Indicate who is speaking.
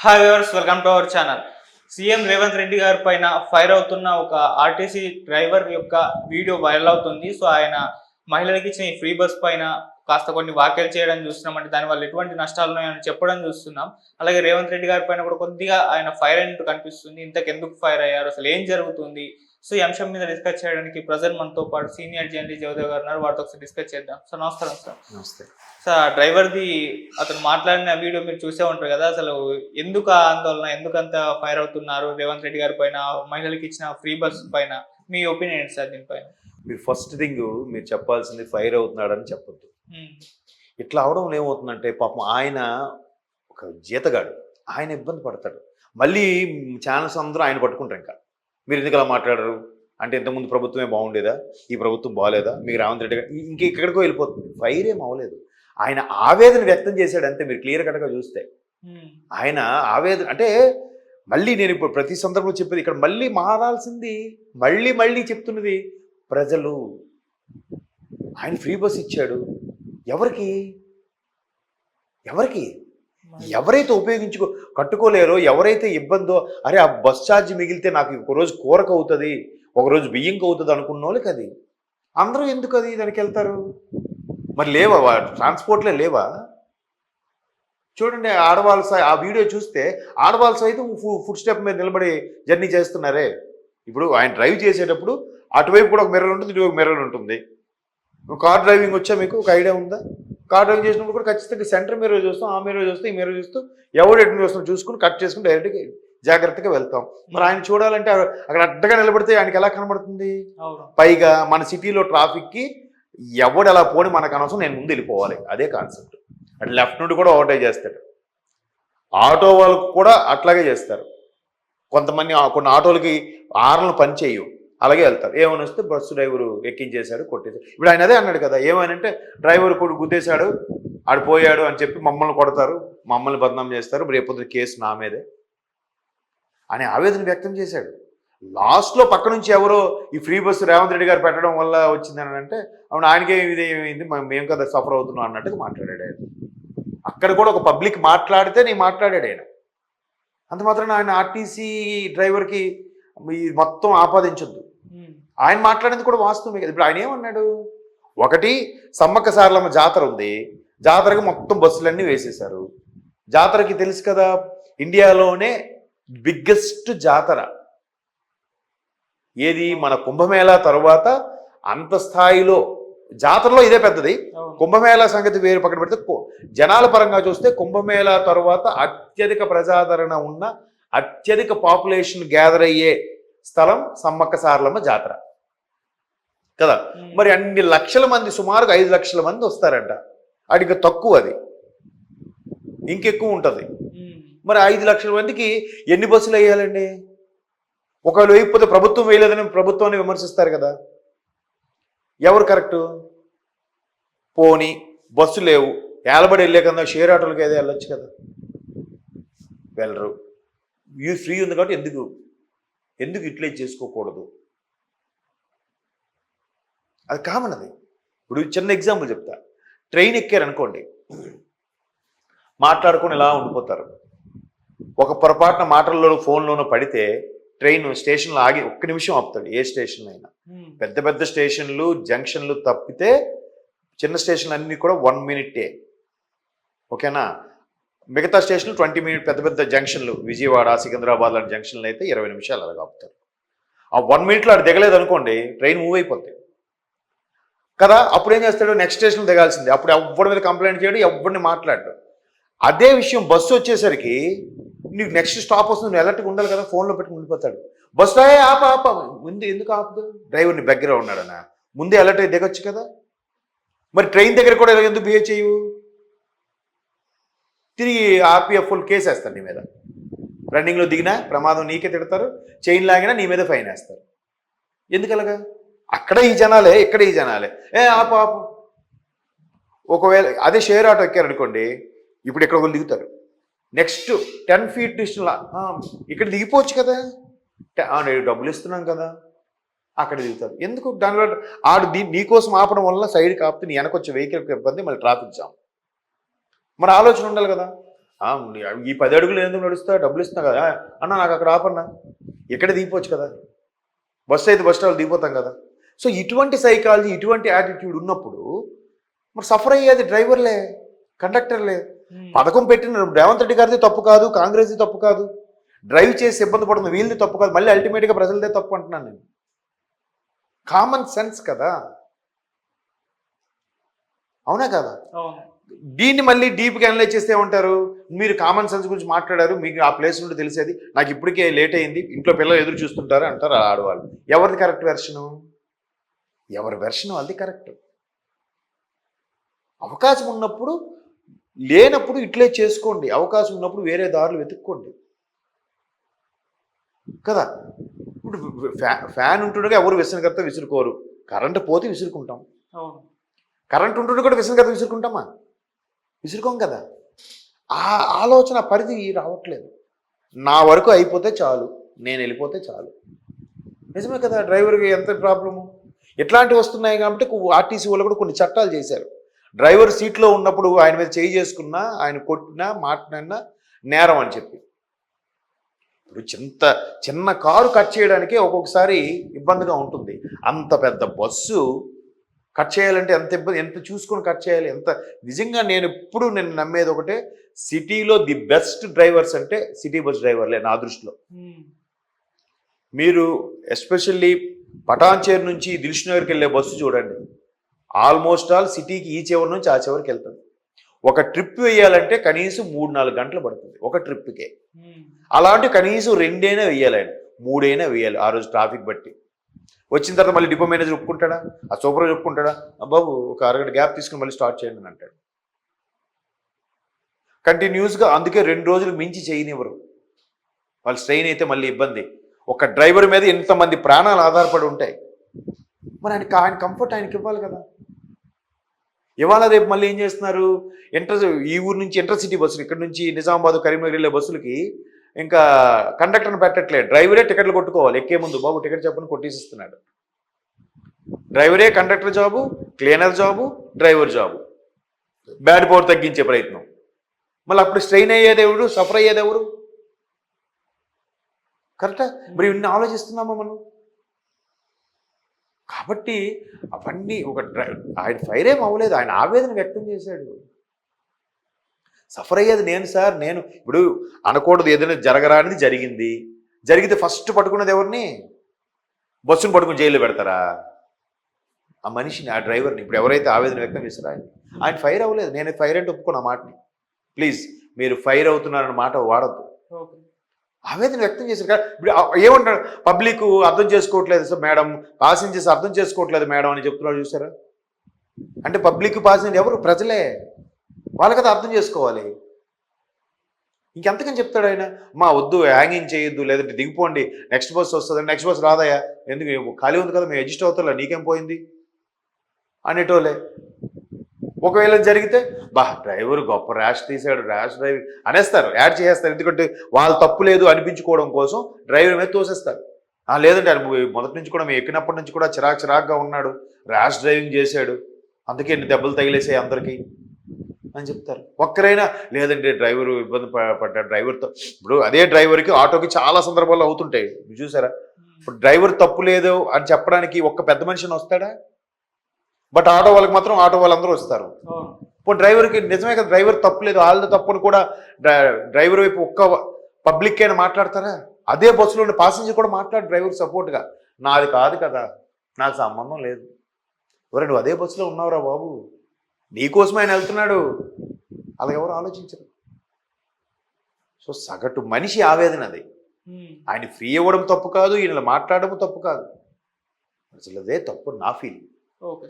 Speaker 1: Hi viewers, welcome to our channel. CM Revanth Reddy గారి పైన fire అవుతున్న ఒక ఆర్టీసీ డ్రైవర్ యొక్క వీడియో వైరల్ అవుతుంది. సో ఆయన మహిళలకు ఇచ్చిన ఈ ఫ్రీ బస్ పైన కాస్త కొన్ని వ్యాఖ్యలు చేయడం చూస్తున్నాం. అంటే దానివల్ల ఎటువంటి నష్టాలు ఉన్నాయని చెప్పడం చూస్తున్నాం. అలాగే రేవంత్ రెడ్డి గారి పైన కూడా కొద్దిగా ఆయన ఫైర్ అయినట్టు కనిపిస్తుంది. ఇంతకెందుకు ఫైర్ అయ్యారు, అసలు ఏం జరుగుతుంది? సో ఈ అంశం మీద డిస్కస్ చేయడానికి ప్రజెంట్ మనతో పాటు సీనియర్ జర్నలిస్ట్ జవదేవ్ గారు ఉన్నారు. వారితో ఒకసారి డిస్కస్ చేద్దాం. సార్ నమస్కారం. సార్
Speaker 2: నమస్తే.
Speaker 1: సార్, డ్రైవర్ది అతను మాట్లాడిన వీడియో మీరు చూసే ఉంటారు కదా. అసలు ఎందుకు ఆ ఆందోళన, ఎందుకంత ఫైర్ అవుతున్నారు రేవంత్ రెడ్డి గారి పైన, మహిళలకు ఇచ్చిన ఫ్రీ బస్ పైన? మీ ఒపీనియన్ ఏంటి సార్ దీనిపైన?
Speaker 2: మీరు ఫస్ట్ థింగ్ మీరు చెప్పాల్సింది ఫైర్ అవుతున్నాడని చెప్పొద్దు. ఇట్లా అవడం ఏమవుతుందంటే పాపం ఆయన ఒక జీతగాడు, ఆయన ఇబ్బంది పడతాడు. మళ్ళీ ఛానల్స్ అందరూ ఆయన పట్టుకుంటారు. ఇంకా మీరు ఎందుకు అలా మాట్లాడరు అంటే, ఇంతకుముందు ప్రభుత్వమే బాగుండేదా, ఈ ప్రభుత్వం బాగాలేదా, మీకు రేవంత్ రెడ్డి గారు ఇంకెక్కడికో వెళ్ళిపోతుంది. ఫైర్ ఏం అవ్వలేదు. ఆయన ఆవేదన వ్యక్తం చేశాడు అంతే. మీరు క్లియర్ కట్గా చూస్తే ఆయన ఆవేదన అంటే, మళ్ళీ నేను ఇప్పుడు ప్రతి సందర్భంలో చెప్పేది ఇక్కడ మళ్ళీ మారాల్సింది, మళ్ళీ చెప్తున్నది ప్రజలు. ఆయన ఫ్రీ బస్ ఇచ్చాడు ఎవరికి? ఎవరైతే కట్టుకోలేరో, ఎవరైతే ఇబ్బందో, అరే ఆ బస్ ఛార్జ్ మిగిలితే నాకు ఒకరోజు కూరకు అవుతుంది, ఒకరోజు బియ్యంకి అవుతుంది అనుకున్న వాళ్ళకి అది. అందరూ ఎందుకు అది దానికి వెళ్తారు? మరి లేవా ట్రాన్స్పోర్ట్లే లేవా? చూడండి, ఆడవాళ్ళ ఆ వీడియో చూస్తే ఆడవాళ్ళ సైతం ఫుడ్ స్టెప్ మీద నిలబడి జర్నీ చేస్తున్నారే. ఇప్పుడు ఆయన డ్రైవ్ చేసేటప్పుడు అటువైపు కూడా ఒక మిర్రర్ ఉంటుంది, ఇటువైపు మిర్రర్ ఉంటుంది. కార్ డ్రైవింగ్ వచ్చా మీకు? ఒక ఐడియా ఉందా? కార్ డ్రైవింగ్ చేసినప్పుడు కూడా ఖచ్చితంగా సెంటర్ మిర్రర్ చూస్తాం, ఆ మిర్రర్ చూస్తాం, ఈ మిర్రర్ చూస్తూ ఎవరు ఎటు చూస్తాం చూసుకుని కట్ చేసుకుని డైరెక్ట్గా జాగ్రత్తగా వెళ్తాం. మరి ఆయన చూడాలంటే అక్కడ అడ్డగా నిలబడితే ఆయనకి ఎలా కనబడుతుంది? పైగా మన సిటీలో ట్రాఫిక్కి ఎవడు ఎలా పోని మనకు అనవసరం, నేను ముందు వెళ్ళిపోవాలి, అదే కాన్సెప్ట్. అటు లెఫ్ట్ నుండి కూడా ఓవర్టేక్ చేస్తాడు. ఆటో వాళ్ళకు కూడా అట్లాగే చేస్తారు. కొంతమంది కొన్ని ఆటోలకి ఆర్లను పని చేయవు, అలాగే వెళ్తారు. ఏమైనా వస్తే బస్సు డ్రైవరు ఎక్కించేశాడు, కొట్టేశాడు. ఇప్పుడు ఆయన అదే అన్నాడు కదా, ఏమనంటే డ్రైవర్ కూడా గుద్దేశాడు, ఆడు పోయాడు అని చెప్పి మమ్మల్ని కొడతారు, మమ్మల్ని బదనాం చేస్తారు, రేపొద్దు కేసు నా మీదే అని ఆవేదన వ్యక్తం చేశాడు. లాస్ట్లో పక్క నుంచి ఎవరో ఈ ఫ్రీ బస్సు రేవంత్ రెడ్డి గారు పెట్టడం వల్ల వచ్చిందని అంటే, అవును ఆయనకే ఇది ఏమైంది, మేము కదా సఫర్ అవుతున్నాం అన్నట్టుగా మాట్లాడాడు ఆయన. అక్కడ కూడా ఒక పబ్లిక్ మాట్లాడితే నేను మాట్లాడాడు ఆయన. అంత మాత్రం ఆయన ఆర్టీసీ డ్రైవర్కి మొత్తం ఆపాదించొద్దు. ఆయన మాట్లాడేది కూడా వాస్తవమే కదా. ఇప్పుడు ఆయన ఏమన్నాడు, ఒకటి సమ్మక్క సారలమ్మ జాతర ఉంది, జాతరకి మొత్తం బస్సులన్నీ వేసేశారు. జాతరకి తెలుసు కదా, ఇండియాలోనే బిగ్గెస్ట్ జాతర ఏది? మన కుంభమేళా తరువాత అంత స్థాయిలో జాతరలో ఇదే పెద్దది. కుంభమేళా సంగతి వేరు పక్కన పెడితే జనాల పరంగా చూస్తే కుంభమేళా తరువాత అత్యధిక ప్రజాదరణ ఉన్న, అత్యధిక పాపులేషన్ గ్యాదర్ అయ్యే స్థలం సమ్మక్క సారలమ్మ జాతర కదా. మరి అన్ని లక్షల మంది, సుమారుగా 5 లక్షల మంది వస్తారంట. అడిగి తక్కువ, అది ఇంకెక్కువ ఉంటుంది. మరి 5 లక్షల మందికి ఎన్ని బస్సులు వేయాలండి? ఒకవేళ వేయకపోతే ప్రభుత్వం వేయలేదని ప్రభుత్వాన్ని విమర్శిస్తారు కదా. ఎవరు కరెక్టు? పోనీ బస్సు లేవు, ఏలబడి వెళ్ళే కన్నా షేర్ ఆటోలకి ఏదో వెళ్ళొచ్చు కదా, వెళ్ళరు. ఫ్రీ ఉంది కాబట్టి ఎందుకు యూటిలైజ్ చేసుకోకూడదు? అది కామన్. అది ఇప్పుడు చిన్న ఎగ్జాంపుల్ చెప్తా. ట్రైన్ ఎక్కారనుకోండి, మాట్లాడుకొని ఇలా ఉండిపోతారు. ఒక పొరపాటున మాటల్లోనూ ఫోన్లోనూ పడితే ట్రైన్ స్టేషన్లో ఆగి ఒక్క నిమిషం ఆపుతాడు. ఏ స్టేషన్ అయినా, పెద్ద స్టేషన్లు జంక్షన్లు తప్పితే చిన్న స్టేషన్లు అన్నీ కూడా 1 మినిటే, ఓకేనా? మిగతా స్టేషన్లు 20 మినిట్. పెద్ద జంక్షన్లు విజయవాడ, సికింద్రాబాద్ లాంటి జంక్షన్లు అయితే 20 నిమిషాలు అలా ఆపుతారు. ఆ 1 మినిట్లో అది దిగలేదు అనుకోండి, ట్రైన్ మూవ్ అయిపోతుంది కదా. అప్పుడు ఏం చేస్తాడు, నెక్స్ట్ స్టేషన్లో దిగాల్సిందే. అప్పుడు ఎవరి మీద కంప్లైంట్ చేయడు, ఎవరిని మాట్లాడు. అదే విషయం బస్సు వచ్చేసరికి నీకు నెక్స్ట్ స్టాప్ వస్తుంది, నువ్వు ఎలర్ట్గా ఉండాలి కదా, ఫోన్లో పెట్టుకుని ఉండిపోతాడు. బస్సు ఆప ముందు ఎందుకు ఆపదు? డ్రైవర్ని దగ్గర ఉన్నాడనా, ముందే అలర్ట్ అయి దిగొచ్చు కదా. మరి ట్రైన్ దగ్గర కూడా ఎందుకు బిహేవ్ చేయవు? తిరిగి ఆర్పిఎఫ్లు కేసు వేస్తారు నీ మీద. రన్నింగ్లో దిగినా ప్రమాదం నీకే తిడతారు, చైన్ లాగినా నీ మీద ఫైన్ వేస్తారు. ఎందుకలాగా? అక్కడ ఈ జనాలే, ఇక్కడ ఈ జనాలే. ఆపు. ఒకవేళ అదే షేర్ ఆటో ఎక్కారనుకోండి, ఇప్పుడు ఇక్కడ ఒకళ్ళు దిగుతారు, నెక్స్ట్ 10 ఫీట్ డిస్టెన్స్ ఇక్కడ దిగిపోవచ్చు కదా, నేను డబ్బులు ఇస్తున్నాం కదా, అక్కడ దిగుతారు. ఎందుకు? దానివల్ల నీకోసం ఆపడం వల్ల సైడ్కి ఆపితే నీ వెనకొచ్చే వెహికల్కి ఇబ్బంది, మళ్ళీ ట్రాఫిక్ జామ్. మరి ఆలోచన ఉండాలి కదా. ఈ 10 అడుగులు ఎందుకు నడుస్తా, డబ్బులు ఇస్తున్నా కదా అన్న, నాకు అక్కడ ఆపన్నా, ఎక్కడ దిగిపోవచ్చు కదా, బస్సు అయితే బస్ స్టాప్ దిగిపోతాం కదా. సో ఇటువంటి సైకాలజీ, ఇటువంటి యాటిట్యూడ్ ఉన్నప్పుడు మరి సఫర్ అయ్యేది డ్రైవర్లే, కండక్టర్లే. పథకం పెట్టిన రేవంత్ రెడ్డి గారిది తప్పు కాదు, కాంగ్రెస్ది తప్పు కాదు, డ్రైవ్ చేసి ఇబ్బంది పడుతుంది వీళ్ళది తప్పు కాదు, మళ్ళీ అల్టిమేట్గా ప్రజలదే తప్పు అంటున్నాను నేను. కామన్ సెన్స్ కదా, అవునా కదా? దీన్ని మళ్ళీ డీప్గా అనలైజ్ చేస్తే ఏమంటారు, మీరు కామన్ సెన్స్ గురించి మాట్లాడారు, మీకు ఆ ప్లేస్ నుండి తెలిసేది, నాకు ఇప్పటికే లేట్ అయింది, ఇంట్లో పిల్లలు ఎదురు చూస్తుంటారు అంటారు ఆడవాళ్ళు. ఎవరిది కరెక్ట్ వెర్షను? ఎవరి వెర్షను అది కరెక్ట్. అవకాశం ఉన్నప్పుడు, లేనప్పుడు ఇట్లే చేసుకోండి, అవకాశం ఉన్నప్పుడు వేరే దారులు వెతుక్కోండి కదా. ఇప్పుడు ఫ్యాన్ ఉంటుండగా ఎవరు విసనకర్త విసురుకోరు, కరెంటు పోతే విసురుకుంటాం. కరెంట్ ఉంటుండే కూడా విసనకర్త విసురుకుంటామా? విసురుకోం కదా. ఆ ఆలోచన పరిధి రావట్లేదు. నా వరకు అయిపోతే చాలు, నేను వెళ్ళిపోతే చాలు. నిజమే కదా, డ్రైవర్కి ఎంత ప్రాబ్లము. ఎట్లాంటివి వస్తున్నాయి కాబట్టి ఆర్టీసీ వాళ్ళు కూడా కొన్ని చట్టాలు చేశారు. డ్రైవర్ సీట్లో ఉన్నప్పుడు ఆయన మీద చేయి చేసుకున్నా, ఆయన కొట్టినా, మాట్లాడినా నేరం అని చెప్పి. ఇప్పుడు చిన్న కారు కట్ చేయడానికే ఒక్కొక్కసారి ఇబ్బందిగా ఉంటుంది. అంత పెద్ద బస్సు కట్ చేయాలంటే ఎంత ఇబ్బంది, ఎంత చూసుకొని కట్ చేయాలి, ఎంత. నిజంగా నేను నమ్మేది ఒకటే, సిటీలో ది బెస్ట్ డ్రైవర్స్ అంటే సిటీ బస్ డ్రైవర్లే నా దృష్టిలో. మీరు ఎస్పెషల్లీ పటాన్చేరు నుంచి దిల్షునగర్కి వెళ్ళే బస్సు చూడండి, ఆల్మోస్ట్ ఆల్ సిటీకి ఈ చివరి నుంచి ఆ చివరికి వెళ్తుంది. ఒక ట్రిప్ వేయాలంటే కనీసం 3-4 గంటలు పడుతుంది ఒక ట్రిప్కే. అలాంటి కనీసం 2 అయినా వేయాలి, ఆయన 3 అయినా వేయాలి ఆ రోజు ట్రాఫిక్ బట్టి. వచ్చిన తర్వాత మళ్ళీ డిపో మేనేజర్ ఒప్పుకుంటాడా, ఆ సూపర్వైజర్ ఒప్పుకుంటాడా, బాబు ఒక అరగంట గ్యాప్ తీసుకుని మళ్ళీ స్టార్ట్ చేయండి అని అంటాడు. కంటిన్యూస్గా అందుకే 2 రోజులు మించి చేయనివ్వరు వాళ్ళు. స్ట్రెయిన్ అయితే మళ్ళీ ఇబ్బంది. ఒక డ్రైవర్ మీద ఎంతమంది ప్రాణాలు ఆధారపడి ఉంటాయి. మరి ఆయన కంఫర్ట్ ఆయనకి ఇవ్వాలి కదా. ఇవాళ రేపు మళ్ళీ ఏం చేస్తున్నారు, ఈ ఊరు నుంచి ఇంటర్సిటీ బస్సులు, ఇక్కడ నుంచి నిజామాబాద్ కరీంనగర్ వెళ్ళే బస్సులకి ఇంకా కండక్టర్ని పెట్టట్లేదు, డ్రైవరే టికెట్లు కొట్టుకోవాలి. ఎక్కే ముందు బాబు టికెట్ చెప్పని కొట్టేసిస్తున్నాడు. డ్రైవరే conductor job, cleaner job, driver job, bad power తగ్గించే ప్రయత్నం. మళ్ళీ అప్పుడు స్ట్రెయిన్ అయ్యేది ఎవరు, సఫర్ అయ్యేది ఎవరు? కరెక్టా? మరి ఇన్ని ఆలోచిస్తున్నామా మనం? కాబట్టి అవన్నీ ఆయన ఫైర్ ఏం అవ్వలేదు, ఆయన ఆవేదన వ్యక్తం చేశాడు. సఫర్ అయ్యేది నేను సార్, నేను ఇప్పుడు అనకూడదు, ఏదైనా జరగరానిది జరిగింది, జరిగితే ఫస్ట్ పట్టుకున్నది ఎవరిని? బస్సును పట్టుకుని జైల్లో పెడతారా ఆ మనిషిని, ఆ డ్రైవర్ని? ఇప్పుడు ఎవరైతే ఆవేదన వ్యక్తం చేస్తారో ఆయన ఫైర్ అవ్వలేదు. నేను ఫైర్ అంటే ఒప్పుకున్న మాటని, ప్లీజ్ మీరు ఫైర్ అవుతున్నారన్న మాట వాడద్దు. ఆవేదన వ్యక్తం చేశారు కదా. ఇప్పుడు ఏమంటారు, పబ్లిక్ అర్థం చేసుకోవట్లేదు సార్ మేడం, పాసెంజర్స్ అర్థం చేసుకోవట్లేదు మేడం అని చెప్తున్నారు చూసారా. అంటే పబ్లిక్ పాసెంజర్ ఎవరు? ప్రజలే. వాళ్ళ కదా అర్థం చేసుకోవాలి. ఇంకెంతకని చెప్తాడు ఆయన, మా వద్దు హ్యాంగింగ్ చేయొద్దు, లేదంటే దిగిపోండి, నెక్స్ట్ బస్ వస్తుంది, నెక్స్ట్ బస్ రాదయా, ఎందుకు ఖాళీ ఉంది కదా, మేము అడ్జస్ట్ అవుతారా, నీకేం పోయింది అనేటోలే. ఒకవేళ జరిగితే డ్రైవర్ గొప్ప ర్యాష్ తీసాడు, ర్యాష్ డ్రైవింగ్ అనేస్తారు, యాడ్ చేసేస్తారు. ఎందుకంటే వాళ్ళు తప్పు లేదు అనిపించుకోవడం కోసం డ్రైవర్ మీద తోసేస్తారు. లేదంటే ఆయన మొదటి నుంచి కూడా మేము ఎక్కినప్పటి నుంచి కూడా చిరాగ్గా ఉన్నాడు, ర్యాష్ డ్రైవింగ్ చేశాడు, అందుకే ఎన్ని దెబ్బలు తగిలేసాయి అందరికీ అని చెప్తారు. ఒక్కరైనా లేదంటే డ్రైవర్ ఇబ్బంది పడ్డాడు, డ్రైవర్తో. ఇప్పుడు అదే డ్రైవర్కి ఆటోకి చాలా సందర్భాల్లో అవుతుంటాయి, చూసారా. ఇప్పుడు డ్రైవర్ తప్పు లేదు అని చెప్పడానికి ఒక్క పెద్ద మనిషిని వస్తాడా? బట్ ఆటో వాళ్ళకి మాత్రం ఆటో వాళ్ళందరూ వస్తారు. ఇప్పుడు డ్రైవర్కి నిజమే కదా, డ్రైవర్ తప్పు లేదు, వాళ్ళ తప్పును కూడా డ్రైవర్ వైపు ఒక్క పబ్లిక్ అయినా మాట్లాడతారా? అదే బస్సులో ఉండే పాసెంజర్ కూడా మాట్లాడు డ్రైవర్ సపోర్ట్గా, నాది కాదు కదా, నాకు సంబంధం లేదు. ఎవరు నువ్వు అదే బస్సులో ఉన్నావురా బాబు, నీకోసం ఆయన వెళ్తున్నాడు, అలా ఎవరు ఆలోచించరు. సో సగటు మనిషి ఆవేదన అది. ఆయన ఫ్రీ అవ్వడం తప్పు కాదు, ఈయన మాట్లాడడం తప్పు కాదు, అసలు అదే తప్పు నా ఫీలింగ్.
Speaker 1: ఓకే.